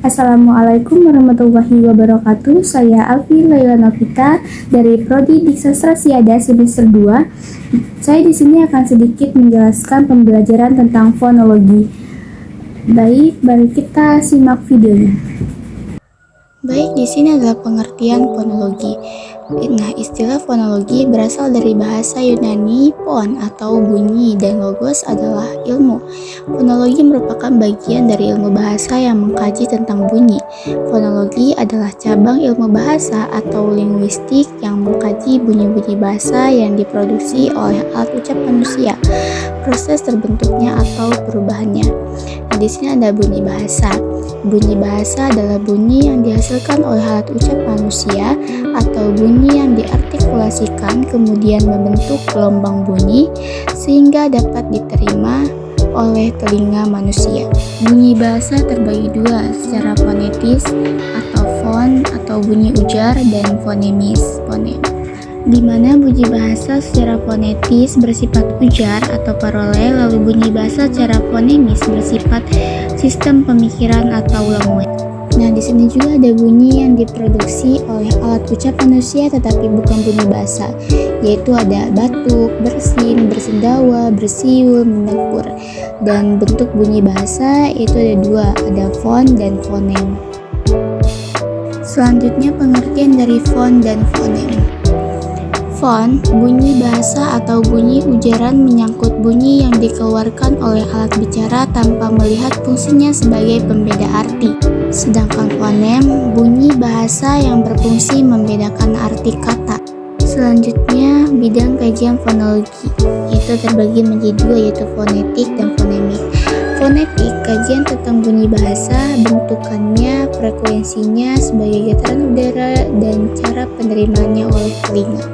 Assalamualaikum warahmatullahi wabarakatuh. Saya Alfi Laila Novita dari Prodi Diksastra Siada semester 2. Saya di sini akan sedikit menjelaskan pembelajaran tentang fonologi. Baik, mari kita simak videonya. Baik, di sini adalah pengertian fonologi. Nah, istilah fonologi berasal dari bahasa Yunani pon atau bunyi dan logos adalah ilmu. Fonologi merupakan bagian dari ilmu bahasa yang mengkaji tentang bunyi. Fonologi adalah cabang ilmu bahasa atau linguistik yang mengkaji bunyi-bunyi bahasa yang diproduksi oleh alat ucap manusia, proses terbentuknya atau perubahannya. Nah, di sini ada bunyi bahasa. Bunyi bahasa adalah bunyi yang dihasilkan oleh alat ucap manusia atau bunyi yang diartikulasikan kemudian membentuk gelombang bunyi sehingga dapat diterima oleh telinga manusia. Bunyi bahasa terbagi dua, secara fonetis atau fon atau bunyi ujar dan fonemis, fonem. Di mana bunyi bahasa secara fonetis bersifat ujar atau paralel, lalu bunyi bahasa secara fonemis bersifat sistem pemikiran atau language. Nah, di sini juga ada bunyi yang diproduksi oleh alat ucap manusia tetapi bukan bunyi bahasa, yaitu ada batuk, bersin, bersendawa, bersiul, menegur. Dan bentuk bunyi bahasa itu ada dua, ada fon dan fonem. Selanjutnya pengertian dari fon dan fonem. Fon, bunyi bahasa atau bunyi ujaran menyangkut bunyi yang dikeluarkan oleh alat bicara tanpa melihat fungsinya sebagai pembeda arti. Sedangkan fonem, bunyi bahasa yang berfungsi membedakan arti kata. Selanjutnya, bidang kajian fonologi, itu terbagi menjadi dua, yaitu fonetik dan fonemik. Fonetik, kajian tentang bunyi bahasa, bentukannya, frekuensinya sebagai getaran udara, dan cara penerimaannya oleh telinga.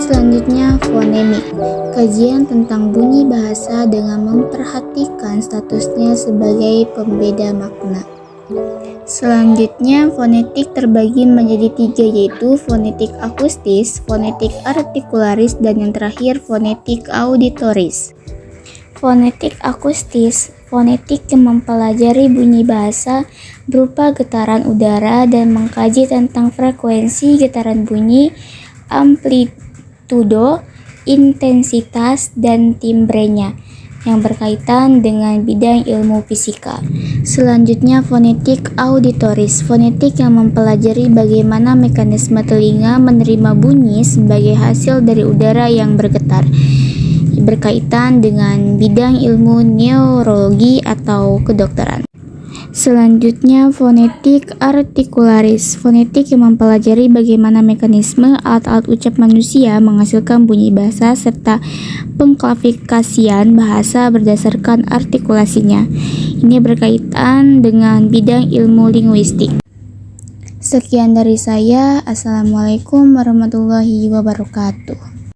Selanjutnya, fonemik, kajian tentang bunyi bahasa dengan memperhatikan statusnya sebagai pembeda makna. Selanjutnya, fonetik terbagi menjadi tiga, yaitu fonetik akustis, fonetik artikularis, dan yang terakhir fonetik auditoris. Fonetik akustis, fonetik yang mempelajari bunyi bahasa berupa getaran udara dan mengkaji tentang frekuensi getaran bunyi, amplitudo, intensitas, dan timbrenya yang berkaitan dengan bidang ilmu fisika. Selanjutnya, fonetik auditoris, fonetik yang mempelajari bagaimana mekanisme telinga menerima bunyi sebagai hasil dari udara yang bergetar, berkaitan dengan bidang ilmu neurologi atau kedokteran. Selanjutnya, fonetik artikularis, fonetik yang mempelajari bagaimana mekanisme alat-alat ucap manusia menghasilkan bunyi bahasa serta pengklasifikasian bahasa berdasarkan artikulasinya. Ini berkaitan dengan bidang ilmu linguistik. Sekian dari saya. Assalamualaikum warahmatullahi wabarakatuh.